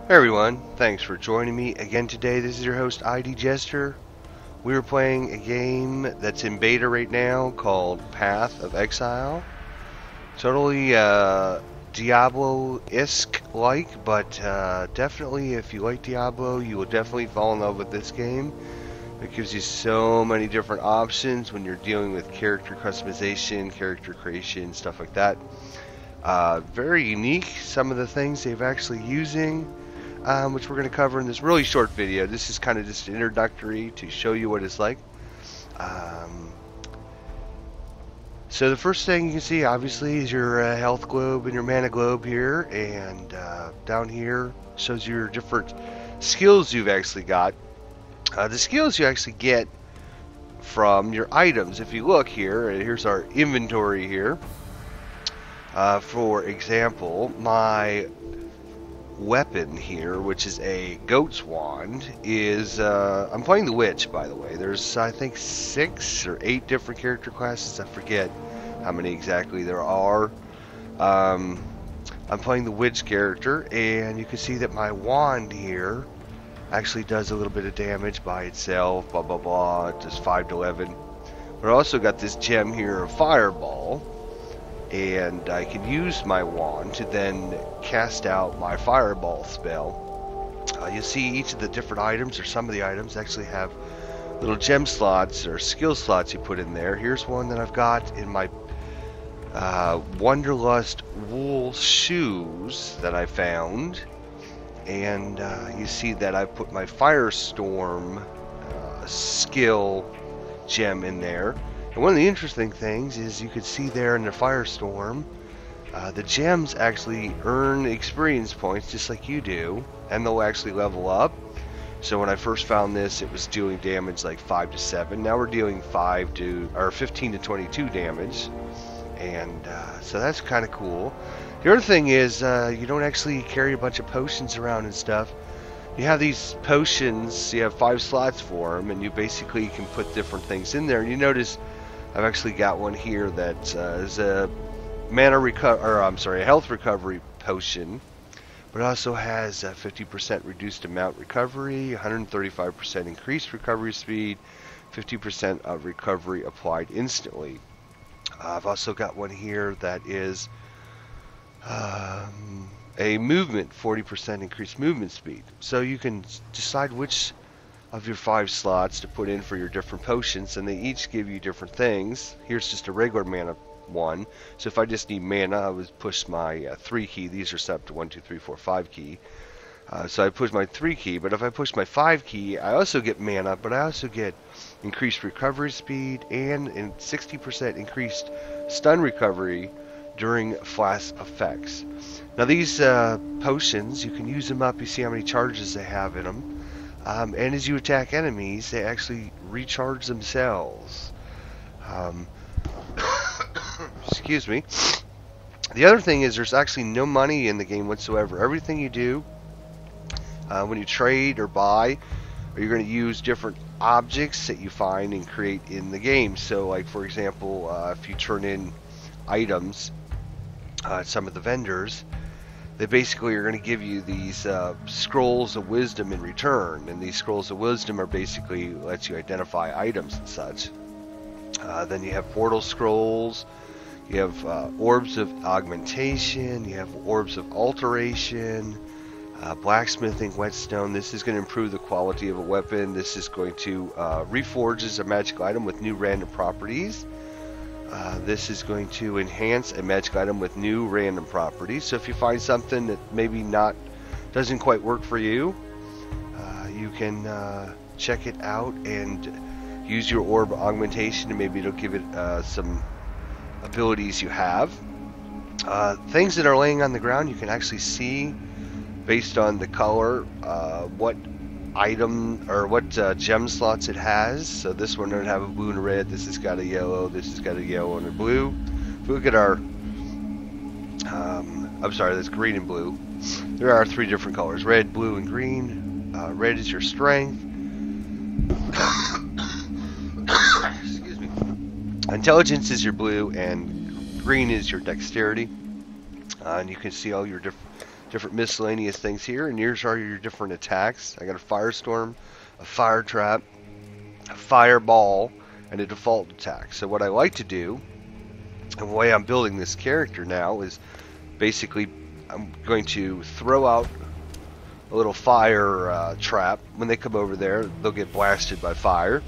Hey everyone, thanks for joining me again today. This is your host ID Jester. We're playing a game that's in beta right now called Path of Exile. Totally Diablo-esque like, but definitely if you like Diablo, you will definitely fall in love with this game. It gives you so many different options when you're dealing with character customization, character creation, stuff like that. Very unique, some of the things they've actually using. Which we're going to cover in this really short video. This is kind of just introductory to show you what it's like. So the first thing you can see, obviously, is your health globe and your mana globe here, and down here shows your different skills you've actually got. The skills you actually get from your items. If you look here, here's our inventory here. For example, my weapon here, which is a goat's wand, is I'm playing the witch, by the way. There's I think 6 or 8 different character classes. I forget how many exactly there are. I'm playing the witch character, and you can see that my wand here actually does a little bit of damage by itself, blah blah blah. It does 5 to 11. But I also got this gem here of fireball, and I can use my wand to then cast out my fireball spell. You see each of the different items, or some of the items, actually have little gem slots or skill slots you put in there. Here's one that I've got in my Wanderlust wool shoes that I found, and you see that I put my Firestorm skill gem in there. And one of the interesting things is you could see there in the Firestorm, the gems actually earn experience points just like you do, and they'll actually level up. So when I first found this, it was doing damage like 5 to 7. Now we're dealing 15 to 22 damage, and so that's kind of cool. The other thing is you don't actually carry a bunch of potions around and stuff. You have these potions, you have 5 slots for them, and you basically can put different things in there. And you notice I've actually got one here that is a a health recovery potion, but it also has a 50% reduced amount recovery, 135% increased recovery speed, 50% of recovery applied instantly. I've also got one here that is a movement, 40% increased movement speed. So you can decide which of your 5 slots to put in for your different potions, and they each give you different things. Here's just a regular mana one, so if I just need mana, I would push my 3 key. These are set up to 1, 2, 3, 4, 5 key. So I push my 3 key, but if I push my 5 key, I also get mana, but I also get increased recovery speed and 60% increased stun recovery during flash effects. Now these potions, you can use them up. You see how many charges they have in them. And as you attack enemies, they actually recharge themselves. Excuse me. The other thing is there's actually no money in the game whatsoever. Everything you do, when you trade or buy, or you're going to use different objects that you find and create in the game. So like for example, if you turn in items at some of the vendors, they basically are going to give you these scrolls of wisdom in return, and these scrolls of wisdom are basically lets you identify items and such. Then you have portal scrolls, you have orbs of augmentation, you have orbs of alteration, blacksmithing whetstone. This is going to improve the quality of a weapon. This is going to reforge as a magic item with new random properties. This is going to enhance a magic item with new random properties. So if you find something that maybe doesn't quite work for you, you can check it out and use your orb augmentation, and maybe it'll give it some abilities you have. Things that are laying on the ground, you can actually see based on the color what item or what gem slots it has. So this one doesn't have a blue and a red. This has got a yellow. This has got a yellow and a blue. If we look at our I'm sorry, that's green and blue. There are 3 different colors: red, blue, and green. Red is your strength. Excuse me. Intelligence is your blue, and green is your dexterity. And you can see all your different miscellaneous things here, and here's are your different attacks. I got a firestorm, a fire trap, a fireball, and a default attack. So what I like to do, and the way I'm building this character now, is basically I'm going to throw out a little fire trap. When they come over there, they'll get blasted by fire.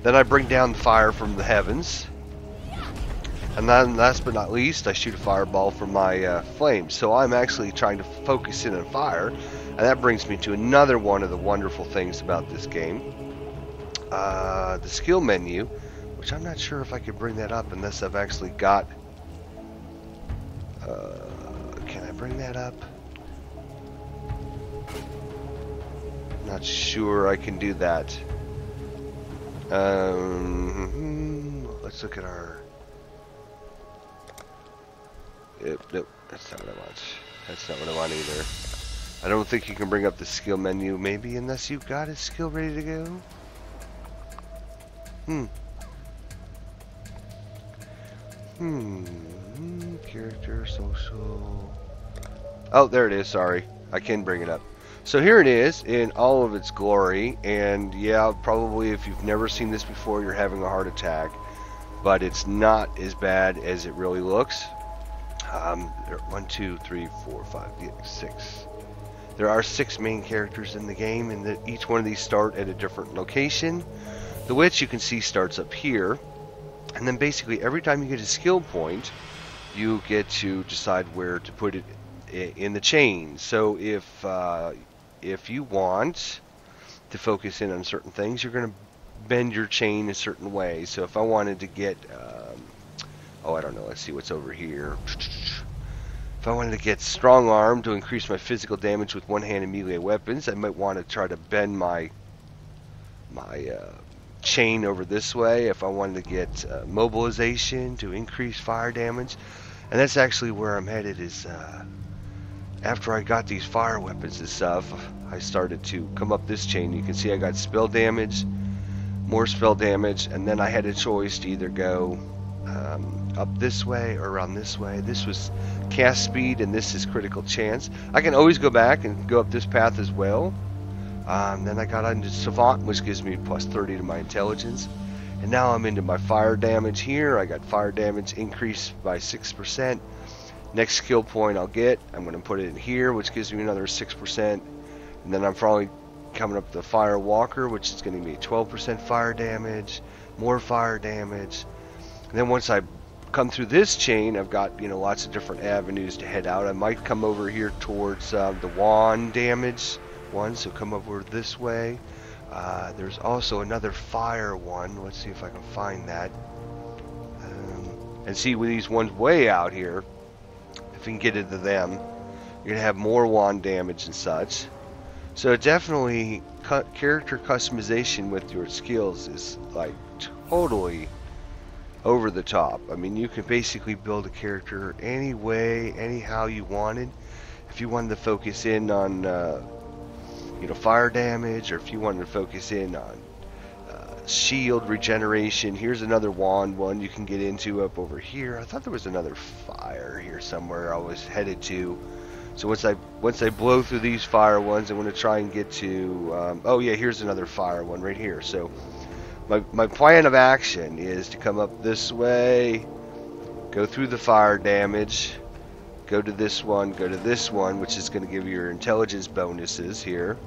Then I bring down the fire from the heavens. And then last but not least, I shoot a fireball from my flames. So I'm actually trying to focus in on fire. And that brings me to another one of the wonderful things about this game. The skill menu, which I'm not sure if I could bring that up unless I've actually got... can I bring that up? Not sure I can do that. Let's look at our... Nope, that's not what I want. That's not what I want either. I don't think you can bring up the skill menu, maybe, unless you've got a skill ready to go. Character, social... Oh, there it is, sorry. I can bring it up. So here it is in all of its glory, and yeah, probably if you've never seen this before, you're having a heart attack, but it's not as bad as it really looks. 1, 2, 3, 4, 5, 6. There are 6 main characters in the game, and each one of these start at a different location. The witch, you can see, starts up here, and then basically every time you get a skill point, you get to decide where to put it in the chain. So if you want to focus in on certain things, you're going to bend your chain a certain way. So if I wanted to get, I don't know, let's see what's over here. If I wanted to get strong arm to increase my physical damage with one-handed melee weapons, I might want to try to bend my chain over this way. If I wanted to get mobilization to increase fire damage, and that's actually where I'm headed, is after I got these fire weapons and stuff, I started to come up this chain. You can see I got spell damage, more spell damage, and then I had a choice to either go up this way or around this way. This was cast speed, and this is critical chance. I can always go back and go up this path as well. Then I got into Savant, which gives me plus 30 to my intelligence. And now I'm into my fire damage here. I got fire damage increased by 6%. Next skill point I'll get, I'm going to put it in here, which gives me another 6%. And then I'm probably coming up the Fire Walker, which is going to be 12% fire damage, more fire damage. And then once I come through this chain, I've got, lots of different avenues to head out. I might come over here towards the wand damage one, so come over this way. There's also another fire one. Let's see if I can find that. And see, with these ones way out here, if you can get into them, you're going to have more wand damage and such. So definitely, character customization with your skills is like totally over the top. I mean, you can basically build a character any way, anyhow you wanted. If you wanted to focus in on fire damage, or if you wanted to focus in on shield regeneration, here's another wand one you can get into up over here. I thought there was another fire here somewhere I was headed to. So once I blow through these fire ones, I'm going to try and get to oh yeah, here's another fire one right here. So my plan of action is to come up this way, go through the fire damage, go to this one, which is going to give you your intelligence bonuses here,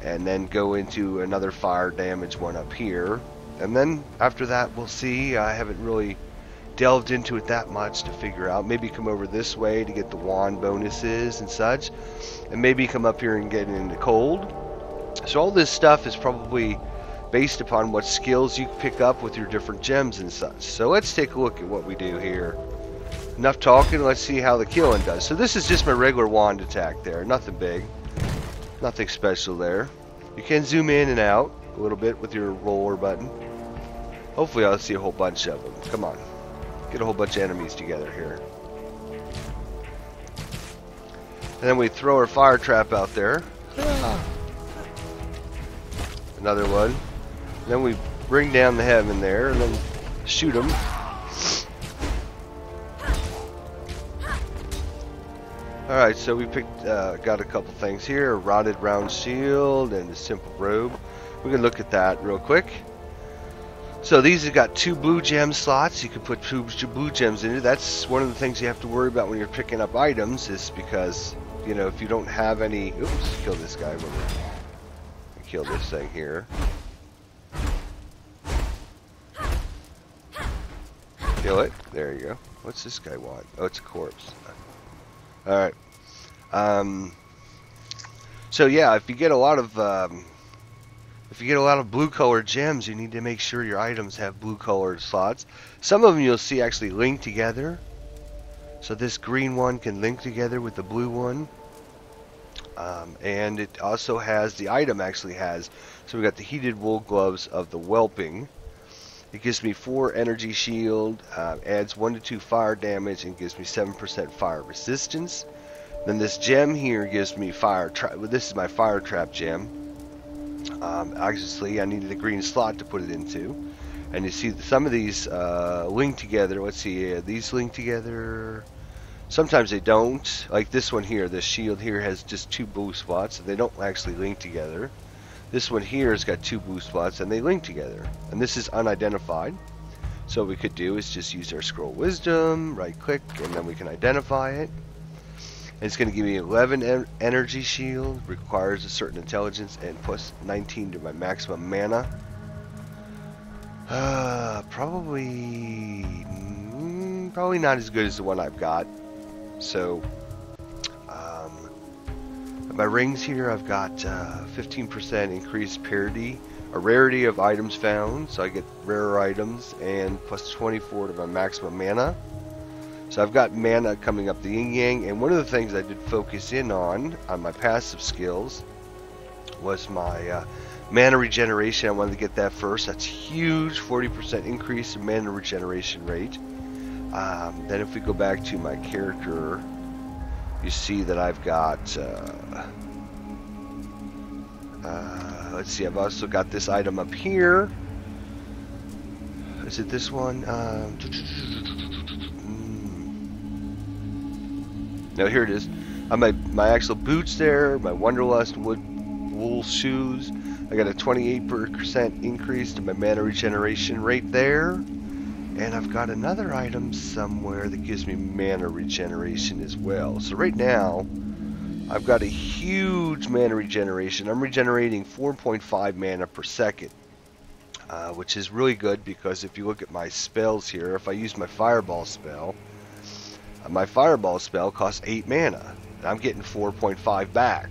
and then go into another fire damage one up here. And then after that, we'll see. I haven't really delved into it that much to figure out. Maybe come over this way to get the wand bonuses and such, and maybe come up here and get into cold. So all this stuff is probably based upon what skills you pick up with your different gems and such. So let's take a look at what we do here. Enough talking, let's see how the killing does. So this is just my regular wand attack there, nothing big, nothing special there. You can zoom in and out a little bit with your roller button. Hopefully I'll see a whole bunch of them. Come on, get a whole bunch of enemies together here. And then we throw our fire trap out there. Another one. Then we bring down the heaven there and then shoot them. Alright, so we picked, got a couple things here, a rotted round shield and a simple robe. We can look at that real quick. So these have got 2 blue gem slots. You can put 2 blue gems in it. That's one of the things you have to worry about when you're picking up items, is because, you know, if you don't have any... Oops, kill this guy. Kill this thing here. Kill it. There you go. What's this guy want? Oh, it's a corpse. Alright. So yeah, if you get a lot of blue colored gems, you need to make sure your items have blue colored slots. Some of them you'll see actually link together. So this green one can link together with the blue one. And it also has, the item actually has, so we got the heated wool gloves of the whelping. It gives me 4 energy shield, adds 1 to 2 fire damage, and gives me 7% fire resistance. Then this gem here gives me fire trap. Well, this is my fire trap gem. Obviously, I needed a green slot to put it into. And you see some of these link together. Let's see, these link together. Sometimes they don't. Like this one here, this shield here has just 2 blue spots. They don't actually link together. This one here has got 2 blue spots and they link together. And this is unidentified. So what we could do is just use our scroll wisdom, right click, and then we can identify it. And it's going to give me 11 energy shield, requires a certain intelligence, and plus 19 to my maximum mana. Probably not as good as the one I've got. So, my rings here, I've got 15% increased parity, a rarity of items found, so I get rarer items, and plus 24 to my maximum mana. So I've got mana coming up the yin yang, and one of the things I did focus in on my passive skills was my mana regeneration. I wanted to get that first. That's huge, 40% increase in mana regeneration rate. Then if we go back to my character, you see that I've got, let's see, I've also got this item up here. Is it this one? No, here it is. My actual boots there, my Wanderlust wool shoes. I got a 28% increase to my mana regeneration rate there. And I've got another item somewhere that gives me mana regeneration as well. So right now, I've got a huge mana regeneration. I'm regenerating 4.5 mana per second. Which is really good because if you look at my spells here, if I use my Fireball spell costs 8 mana. And I'm getting 4.5 back.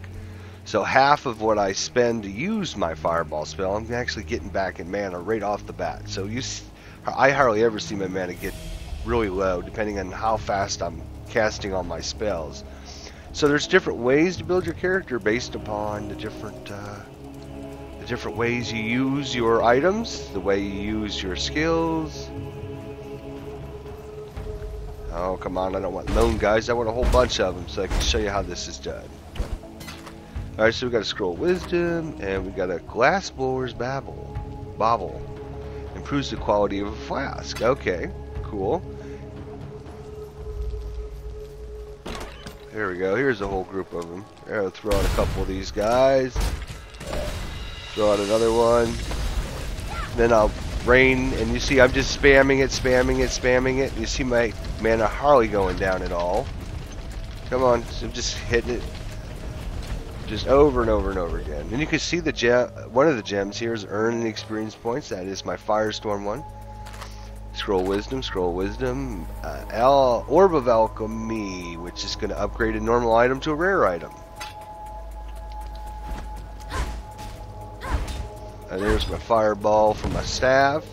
So half of what I spend to use my Fireball spell, I'm actually getting back in mana right off the bat. So I hardly ever see my mana get really low, depending on how fast I'm casting all my spells. So there's different ways to build your character based upon the different ways you use your items, the way you use your skills. Oh, come on, I don't want lone guys, I want a whole bunch of them so I can show you how this is done. Alright, so we got a scroll wisdom, and we got a glass blower's bauble. Improves the quality of a flask. Okay, cool. There we go, here's a whole group of them. I'll throw out a couple of these guys. Throw out another one. Then I'll rain, and you see I'm just spamming it. You see my mana hardly going down at all. Come on, so I'm just hitting it. Just over and over and over again. And you can see the one of the gems here is earning experience points. That is my Firestorm one. Scroll Wisdom. Orb of Alchemy, which is going to upgrade a normal item to a rare item. And there's my Fireball for my staff.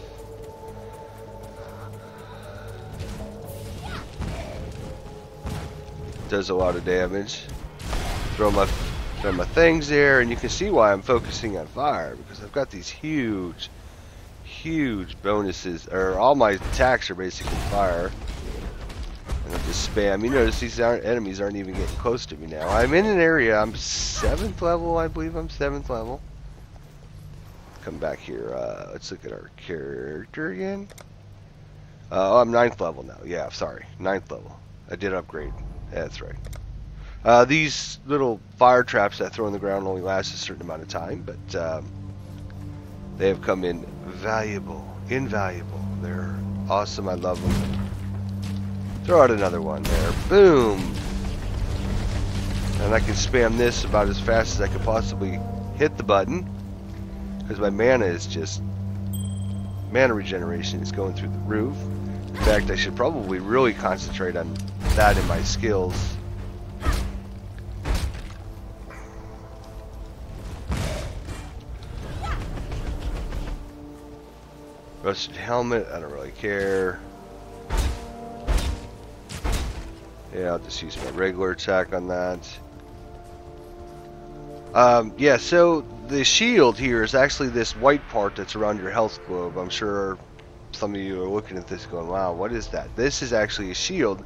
Does a lot of damage. Throw my things there, and you can see why I'm focusing on fire, because I've got these huge bonuses, or all my attacks are basically fire. And I just spam. You notice these enemies aren't even getting close to me now. I'm in an area, I'm 7th level, I believe I'm 7th level. Come back here, let's look at our character again. Oh, I'm 9th level now. Yeah, sorry, 9th level. I did upgrade. Yeah, that's right. These little fire traps that I throw on the ground only last a certain amount of time, but they have come in invaluable. They're awesome. I love them. Throw out another one there. Boom! And I can spam this about as fast as I could possibly hit the button, because my mana regeneration is going through the roof. In fact, I should probably really concentrate on that in my skills. Rusted helmet, I don't really care. Yeah, I'll just use my regular attack on that. Yeah, so the shield here is actually this white part that's around your health globe. I'm sure some of you are looking at this going, wow, what is that? This is actually a shield.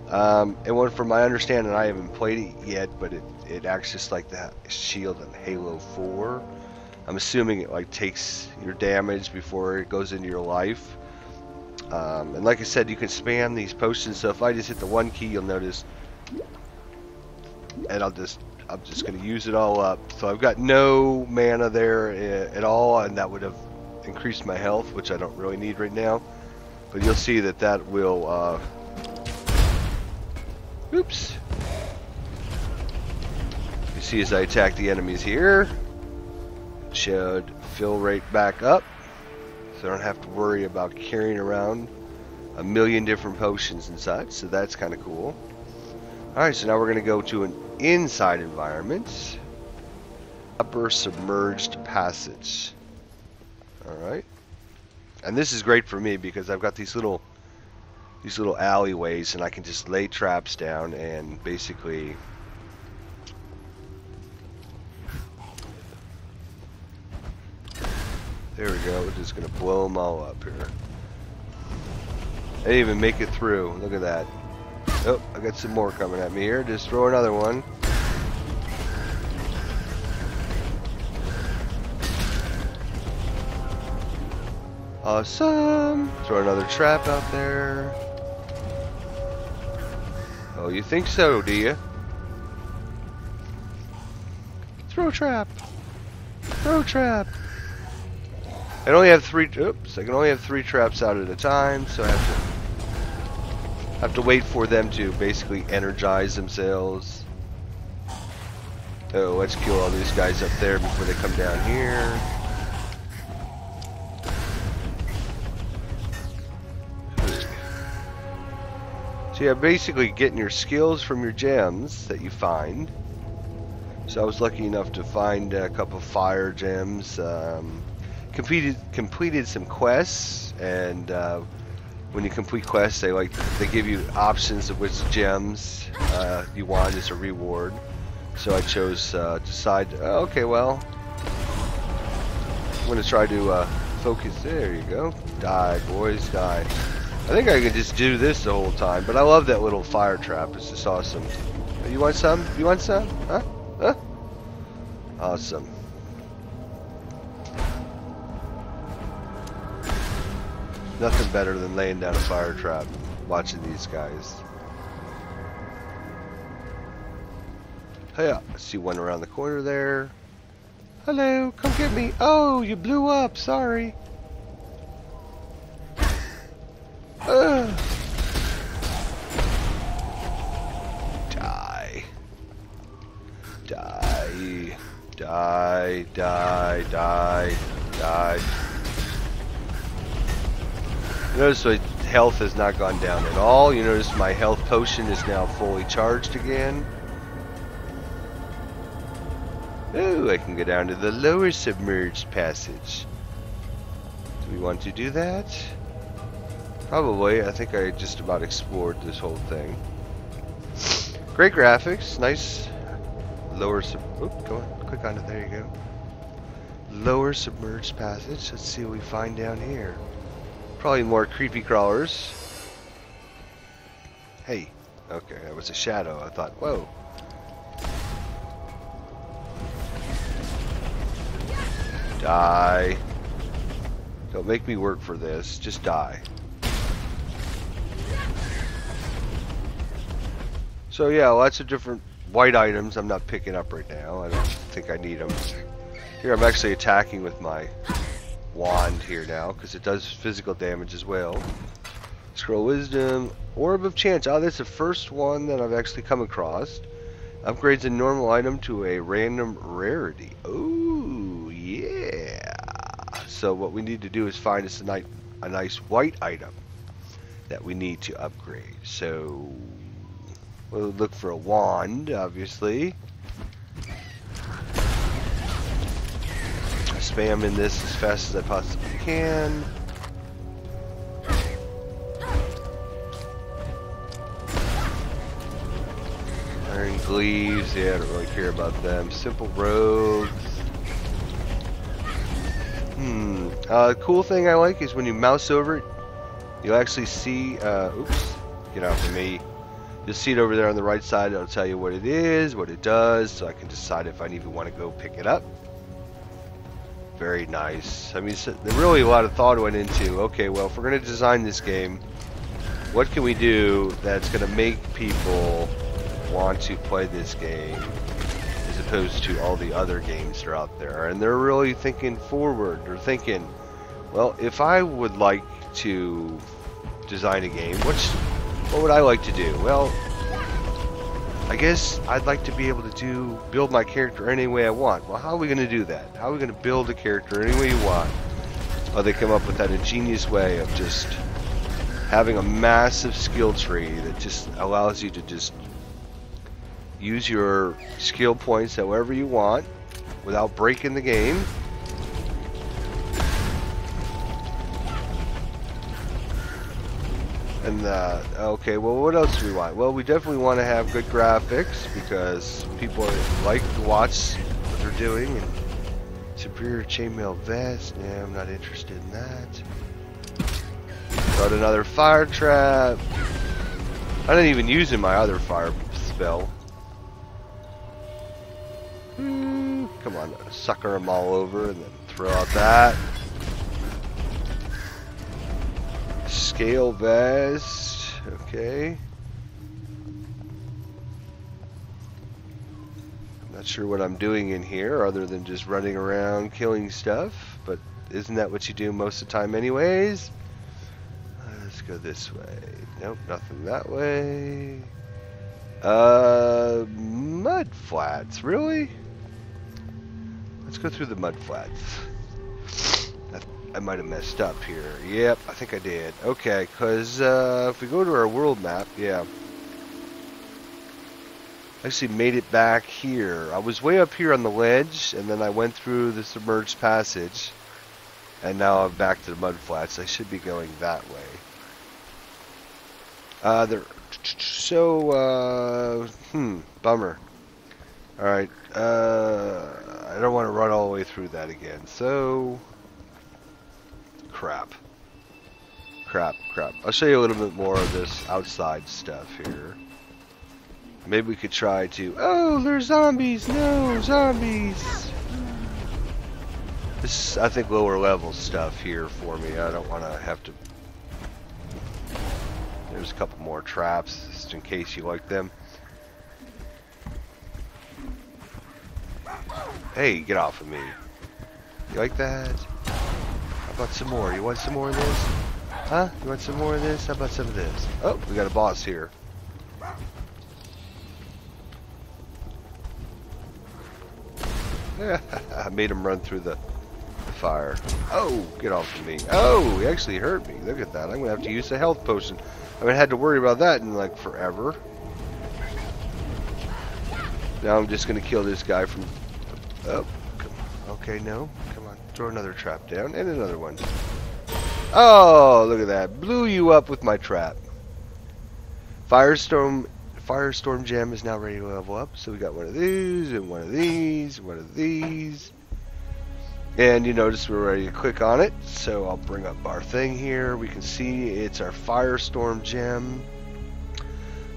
And from my understanding, I haven't played it yet, but it acts just like the shield in Halo 4. I'm assuming it like takes your damage before it goes into your life. And like I said, you can spam these potions, so if I just hit the one key, you'll notice, and I'm just going to use it all up. So I've got no mana there at all, and that would have increased my health, which I don't really need right now. But you'll see that will, oops. You see as I attack the enemies here, it should fill right back up. So I don't have to worry about carrying around a million different potions and such. So that's kind of cool. Alright, so now we're going to go to an inside environment. Upper submerged passage. Alright. And this is great for me because I've got these little alleyways, and I can just lay traps down and basically there we go. We're just going to blow them all up here. I didn't even make it through. Look at that. Oh, I got some more coming at me here. Just throw another one. Awesome. Throw another trap out there. Oh, you think so, do you? Throw a trap. Throw a trap. I can only have three traps out at a time, so I have to wait for them to basically energize themselves. Oh, let's kill all these guys up there before they come down here. So yeah, basically getting your skills from your gems that you find. So I was lucky enough to find a couple of fire gems. Completed some quests, and when you complete quests, they give you options of which gems you want as a reward. So I chose decide. Okay, well, I'm gonna try to focus. There you go. Die, boys, die. I think I can just do this the whole time, but I love that little fire trap. It's just awesome. You want some? You want some? Huh? Huh? Awesome. Nothing better than laying down a fire trap, watching these guys. Hey, I see one around the corner there. Hello, come get me. Oh, you blew up. Sorry. Die. Die. Die. Die. Die. Die. Notice my health has not gone down at all. You notice my health potion is now fully charged again. Oh, I can go down to the lower submerged passage. Do we want to do that? Probably. I think I just about explored this whole thing. Great graphics. Nice lower go on. Click on it. There you go. Lower submerged passage. Let's see what we find down here. Probably more creepy crawlers. Hey. Okay, that was a shadow. I thought, whoa. Die. Don't make me work for this. Just die. So yeah, lots of different white items I'm not picking up right now. I don't think I need them. Here I'm actually attacking with my wand here now because it does physical damage as well. Scroll Wisdom, Orb of Chance. Oh, that's the first one that I've actually come across. Upgrades a normal item to a random rarity. Oh, yeah. So what we need to do is find us a nice white item that we need to upgrade. So we'll look for a wand, obviously. I spam in this as fast as I possibly can. Iron Gleaves, yeah, I don't really care about them. Simple Robes. Cool thing I like is when you mouse over it, you'll actually see, oops, get off of me. You'll see it over there on the right side. It'll tell you what it is, what it does, so I can decide if I even want to go pick it up. Very nice. I mean, there really a lot of thought went into, okay, well, if we're going to design this game, what can we do that's going to make people want to play this game as opposed to all the other games that are out there? And they're really thinking forward. They're thinking, well, if I would like to design a game, what would I like to do? Well, I guess I'd like to be able to build my character any way I want. Well, how are we going to do that? How are we going to build a character any way you want? Well, they come up with that ingenious way of just having a massive skill tree that just allows you to just use your skill points however you want without breaking the game. And okay, well, what else do we want? Well, we definitely want to have good graphics because people like to watch what they're doing. And superior chainmail vest, yeah, I'm not interested in that. Got another fire trap. I didn't even use my other fire spell. Come on, sucker them all over and then throw out that. Scale vest, okay. I'm not sure what I'm doing in here other than just running around killing stuff, but isn't that what you do most of the time anyways? Let's go this way. Nope, nothing that way. Mud flats, really? Let's go through the mud flats. I might have messed up here. Yep, I think I did. Okay, because if we go to our world map, yeah. I actually made it back here. I was way up here on the ledge, and then I went through the submerged passage. And now I'm back to the mud flats. I should be going that way. Bummer. Alright, I don't want to run all the way through that again, so... Crap. I'll show you a little bit more of this outside stuff here. Maybe we could try to... Oh, there's zombies! No, zombies! This is, I think, lower level stuff here for me. I don't want to have to... There's a couple more traps, just in case you like them. Hey, get off of me. You like that? How about some more? You want some more of this? Huh? You want some more of this? How about some of this? Oh, we got a boss here. I made him run through the fire. Oh, get off of me. Oh, he actually hurt me. Look at that. I'm going to have to use a health potion. I haven't had to worry about that in like forever. Now I'm just going to kill this guy from... Oh, okay, no. Come on, throw another trap down, and another one. Oh, look at that. Blew you up with my trap. Firestorm gem is now ready to level up. So we got one of these, and one of these, one of these. And you notice we're ready to click on it. So I'll bring up our thing here. We can see it's our Firestorm gem.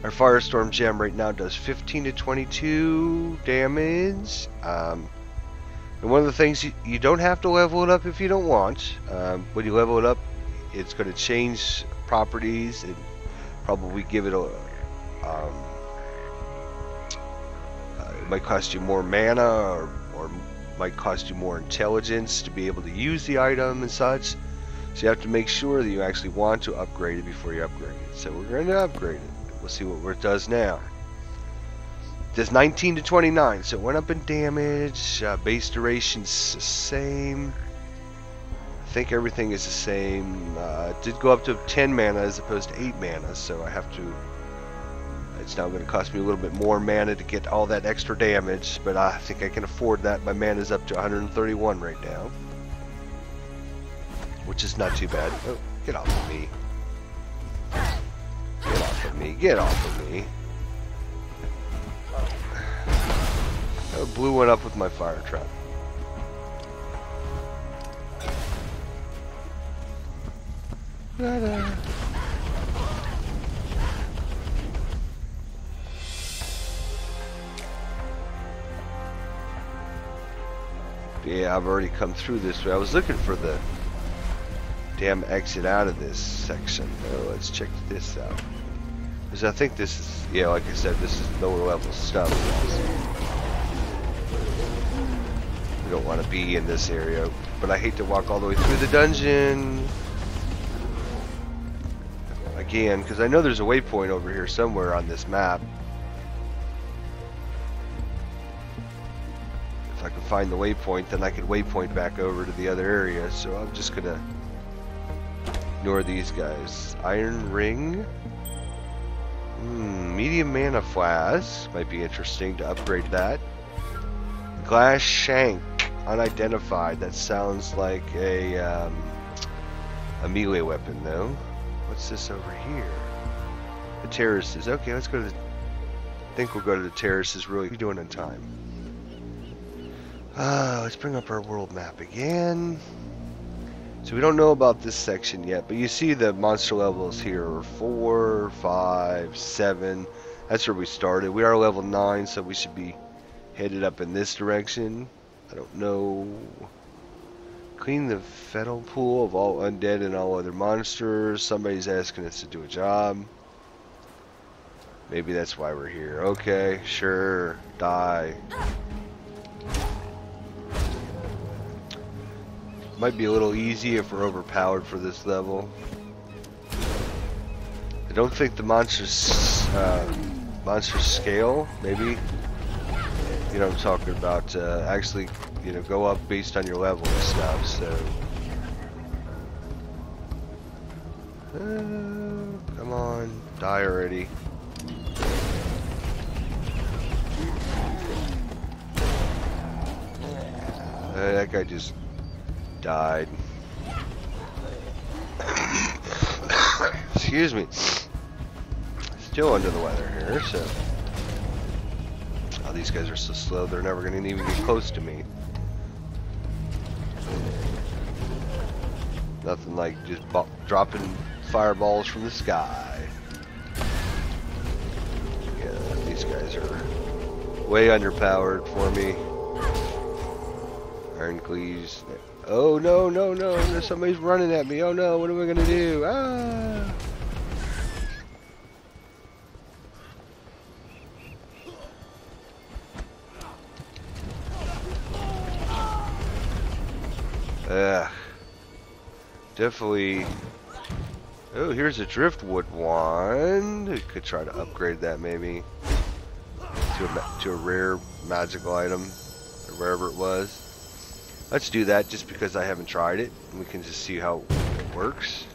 Our Firestorm gem right now does 15 to 22 damage. And one of the things, you don't have to level it up if you don't want. When you level it up, it's going to change properties and probably give it a It might cost you more mana, or might cost you more intelligence to be able to use the item and such. So you have to make sure that you actually want to upgrade it before you upgrade it. So we're going to upgrade it. We'll see what it does now. It does 19 to 29, so it went up in damage. Base duration's the same. I think everything is the same. It did go up to 10 mana as opposed to 8 mana, so I have to... It's now going to cost me a little bit more mana to get all that extra damage, but I think I can afford that. My mana's up to 131 right now, which is not too bad. Oh, get off of me. Get off of me. Get off of me. I blew one up with my fire trap. Ta-da. Yeah, I've already come through this way. I was looking for the damn exit out of this section. Oh, let's check this out. Because I think this is, yeah, like I said, this is lower level stuff. We don't want to be in this area, but I hate to walk all the way through the dungeon. Again, because I know there's a waypoint over here somewhere on this map. If I can find the waypoint, then I could waypoint back over to the other area. So I'm just gonna ignore these guys. Iron ring. Medium mana flask. Might be interesting to upgrade that. Glass shank. Unidentified. That sounds like a melee weapon though. What's this over here? The terraces. Okay, let's go to the... I think we'll go to the terraces. Really, we're doing in time. Let's bring up our world map again. So we don't know about this section yet, but you see the monster levels here: 4, 5, 7. That's where we started. We are level 9, so we should be headed up in this direction. I don't know. Clean the fettle pool of all undead and all other monsters. Somebody's asking us to do a job. Maybe that's why we're here. Okay, sure. Die. Might be a little easy if we're overpowered for this level. I don't think the monsters scale. Maybe. You know what I'm talking about. Actually, you know, go up based on your level and stuff. So, come on, die already. That guy just died. Excuse me. Still under the weather here, so. Oh, these guys are so slow, they're never going to even get close to me. Nothing like just dropping fireballs from the sky. Yeah, these guys are way underpowered for me. Ironclads. Oh no, no, no, somebody's running at me. Oh no, what am I gonna do? Ah! Ugh. Definitely. Oh, here's a driftwood wand. We could try to upgrade that maybe to a rare magical item, or wherever it was. Let's do that just because I haven't tried it. We can just see how it works.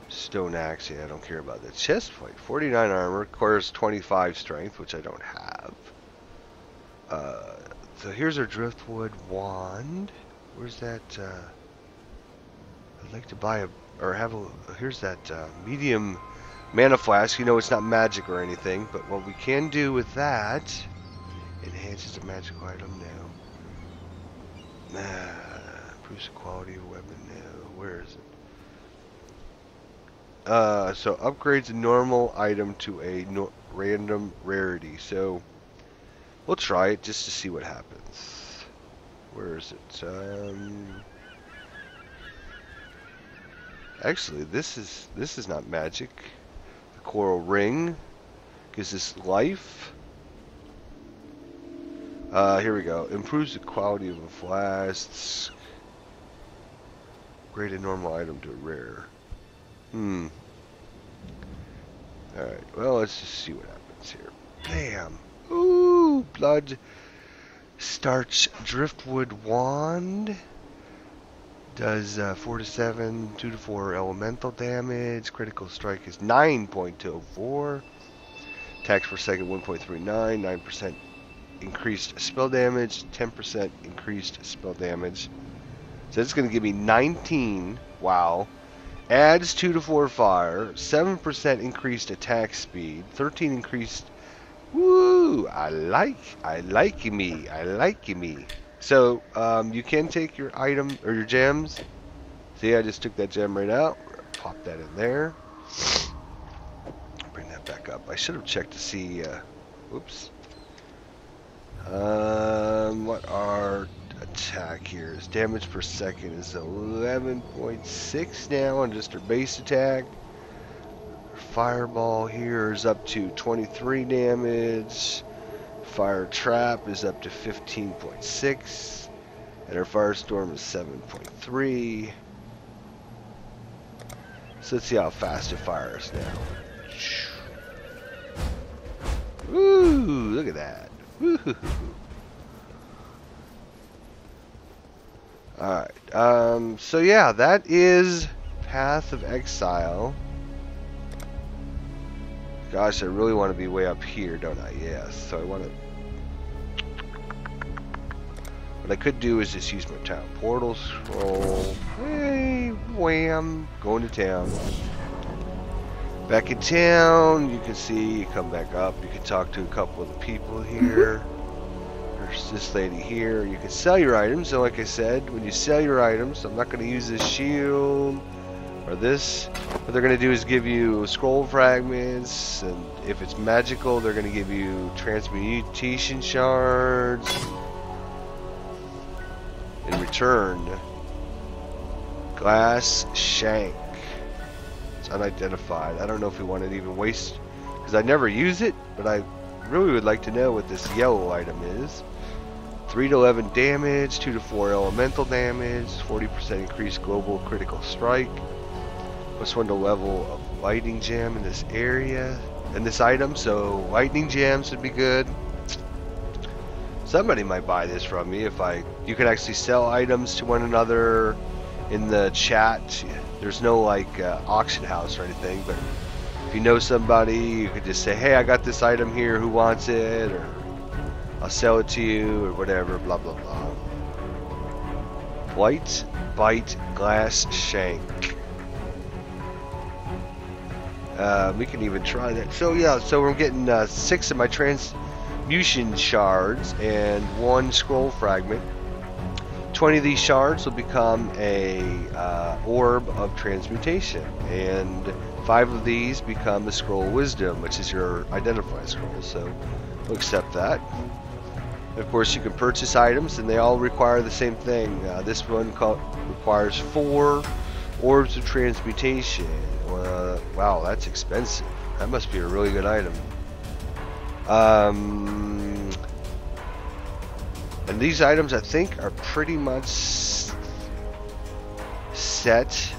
Stone axe, yeah, I don't care about that. Chest plate, 49 armor, requires 25 strength, which I don't have. So here's our driftwood wand. Where's that? I'd like to buy here's that medium mana flask. You know, it's not magic or anything, but what we can do with that enhances a magical item now. Improves the quality of weapon now. Where is it? So upgrades a normal item to a random rarity. So we'll try it just to see what happens. Where is it? Actually, this is not magic. The coral ring gives us life. Here we go. Improves the quality of a flask. Grade a normal item to a rare. Alright, well, let's just see what happens here. Bam! Ooh! Blood starch driftwood wand. Does 4 to 7, 2 to 4 elemental damage. Critical strike is 9.04. Attacks per second 1.39. 9% increased spell damage. 10% increased spell damage. So it's going to give me 19. Wow. Adds 2 to 4 fire. 7% increased attack speed. 13 increased. Woo! I like me. So, you can take your item, or your gems. See, I just took that gem right out. Pop that in there. Bring that back up. I should have checked to see, whoops. What our attack here is. Damage per second is 11.6 now on just our base attack. Fireball here is up to 23 damage. Fire Trap is up to 15.6, and our Firestorm is 7.3. So let's see how fast it fires now. Woo! Look at that. Woo! Alright, so yeah, that is Path of Exile. Gosh, I really want to be way up here, don't I? Yes, so I want to... What I could do is just use my town portal scroll. Hey, wham! Going to town. Back in town, you can see, you come back up, you can talk to a couple of the people here. There's this lady here. You can sell your items, so like I said, when you sell your items, I'm not going to use this shield or this. What they're going to do is give you scroll fragments, and if it's magical, they're going to give you transmutation shards. In return, glass shank. It's unidentified. I don't know if we want to even waste, because I never use it, but I really would like to know what this yellow item is. 3 to 11 damage, 2 to 4 elemental damage, 40% increased global critical strike. Plus 1 to level of lightning gem in this area, in this item, so lightning gems would be good. Somebody might buy this from me if you can actually sell items to one another in the chat. There's no like auction house or anything, but if you know somebody, you could just say, hey, I got this item here, who wants it, or I'll sell it to you, or whatever, blah blah blah. White bite glass shank. We can even try that. So yeah, so we're getting 6 of my transmutation shards and 1 scroll fragment. 20 of these shards will become a orb of transmutation, and 5 of these become a scroll of wisdom, which is your identify scroll. So we'll accept that. Of course, you can purchase items, and they all require the same thing. This one requires 4 orbs of transmutation. Wow, that's expensive. That must be a really good item. And these items, I think, are pretty much set,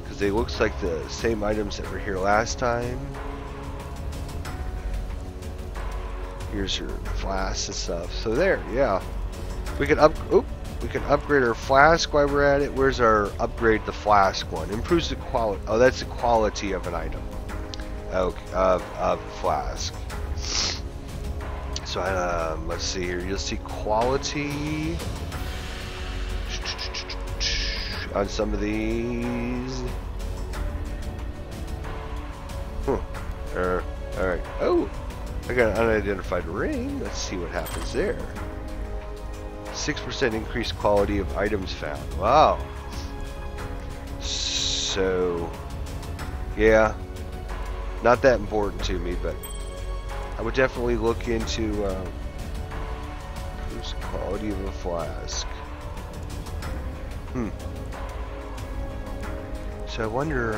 because they looks like the same items that were here last time. Here's your flasks and stuff. So there, yeah. We can upgrade our flask while we're at it. Where's our upgrade the flask one? Improves the quality. Oh, that's the quality of an item. Okay, of flask. So let's see here. You'll see quality on some of these. Huh. All right. Oh, I got an unidentified ring. Let's see what happens there. 6% increased quality of items found. Wow. So, yeah, not that important to me, but I would definitely look into who's the quality of a flask. So I wonder,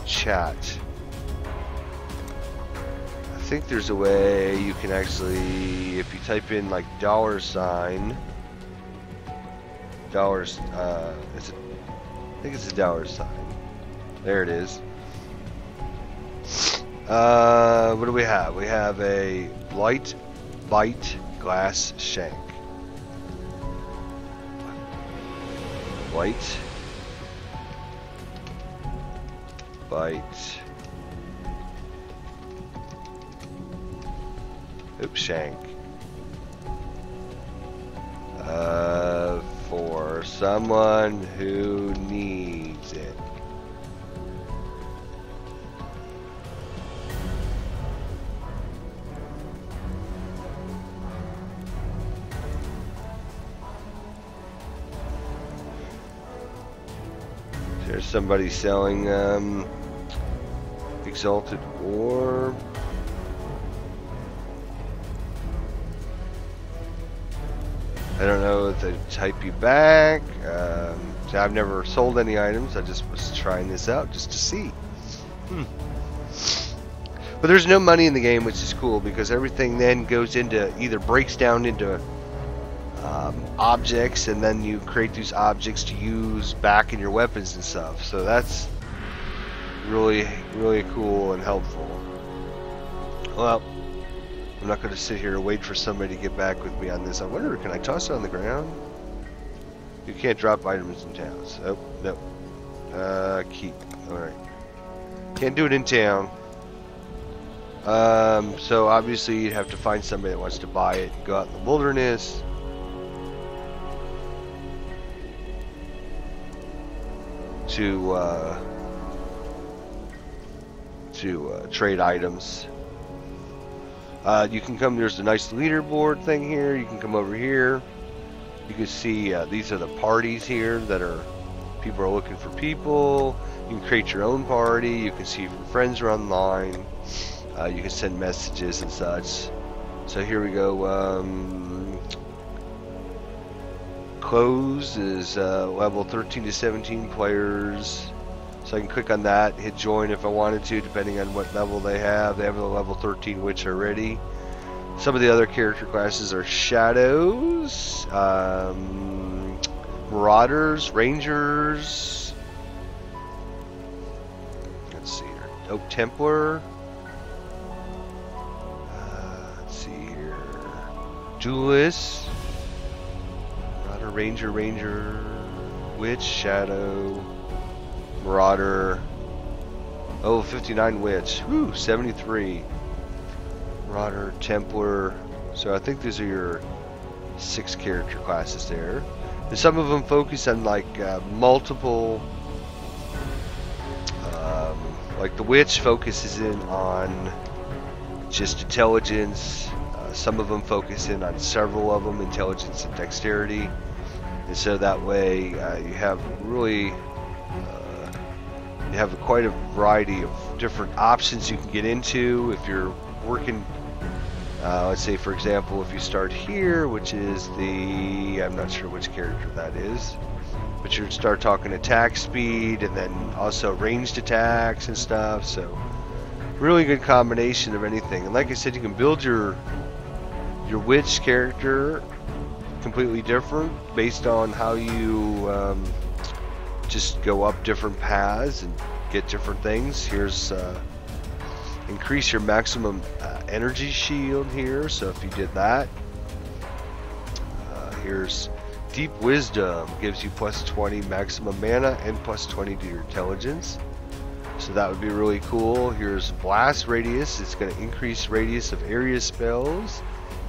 chat. I think there's a way you can actually, if you type in like $, dollars, I think it's a $. There it is. What do we have? We have a light bite glass shank. Light bite. Oops, shank. For someone who needs it. There's somebody selling Exalted Orb. I don't know if they type you back. So I've never sold any items. I just was trying this out just to see. But there's no money in the game, which is cool because everything then goes into, either breaks down into objects, and then you create these objects to use back in your weapons and stuff. So that's really, really cool and helpful. Well, I'm not going to sit here and wait for somebody to get back with me on this. I wonder, can I toss it on the ground? You can't drop items in towns. Oh, no. Keep. Alright. Can't do it in town. So obviously you'd have to find somebody that wants to buy it and go out in the wilderness. To trade items. You can come, there's a nice leaderboard thing here. You can come over here. You can see these are the parties here that are, people are looking for people. You can create your own party. You can see if your friends are online. You can send messages and such. So here we go. Close is level 13 to 17 players. So I can click on that, hit join if I wanted to, depending on what level they have. They have a level 13 witch already. Some of the other character classes are shadows, marauders, rangers. Let's see here. Oh, Templar. Let's see here. Duelist. Marauder, ranger, witch, shadow. Marauder. Oh, 59 witch. Woo, 73. Marauder, Templar. So I think these are your 6 character classes there. And some of them focus on like multiple. Like the witch focuses in on just intelligence. Some of them focus in on several of them, intelligence and dexterity. And so that way you have really. You have quite a variety of different options you can get into if you're working. Let's say, for example, if you start here, which is the, I'm not sure which character that is, but you start talking attack speed and then also ranged attacks and stuff. So really good combination of anything. And like I said, you can build your witch character completely different based on how you just go up different paths and get different things. Here's increase your maximum energy shield here, so if you did that, here's deep wisdom, gives you plus 20 maximum mana and plus 20 to your intelligence, so that would be really cool. Here's blast radius, it's going to increase radius of area spells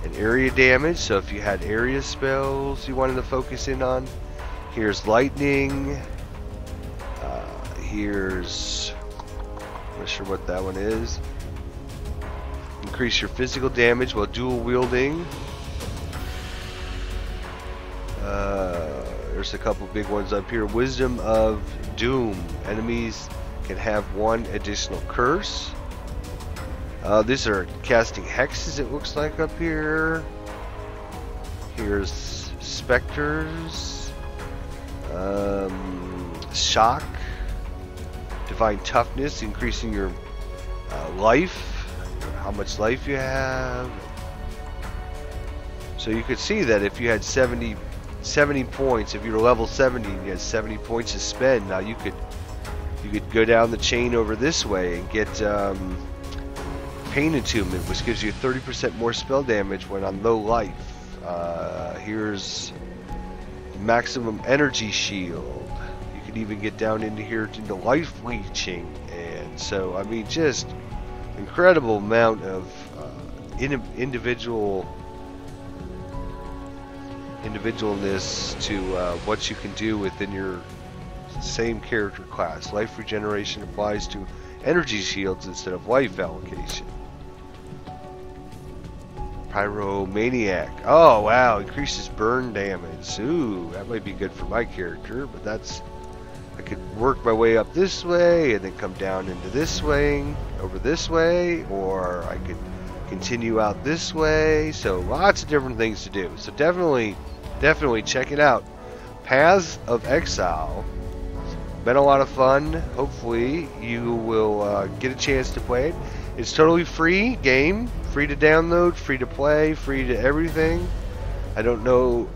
and area damage, so if you had area spells you wanted to focus in on. Here's lightning. Here's, I'm not sure what that one is. Increase your physical damage while dual wielding. There's a couple big ones up here. Wisdom of Doom. Enemies can have 1 additional curse. These are casting hexes, it looks like, up here. Here's specters. Shock. Divine Toughness, increasing your life, how much life you have. So you could see that if you had 70 points, if you were level 70 and you had 70 points to spend, now you could go down the chain over this way and get Pain Attunement, which gives you 30% more spell damage when on low life. Here's Maximum Energy Shield. You can even get down into here into life leeching, and so I mean, just incredible amount of individualness to what you can do within your same character class. Life regeneration applies to energy shields instead of life allocation. Pyromaniac. Oh wow, increases burn damage. Ooh, that might be good for my character, but that's, I could work my way up this way and then come down into this way, over this way, or I could continue out this way. So lots of different things to do. So definitely check it out. Paths of Exile. Been a lot of fun. Hopefully you will get a chance to play it. It's totally free game, free to download, free to play, free to everything. I don't know,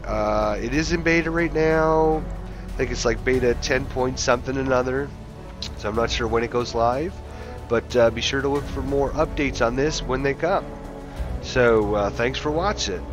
it is in beta right now. I think it's like beta 10 point something another, so I'm not sure when it goes live, but be sure to look for more updates on this when they come. So thanks for watching.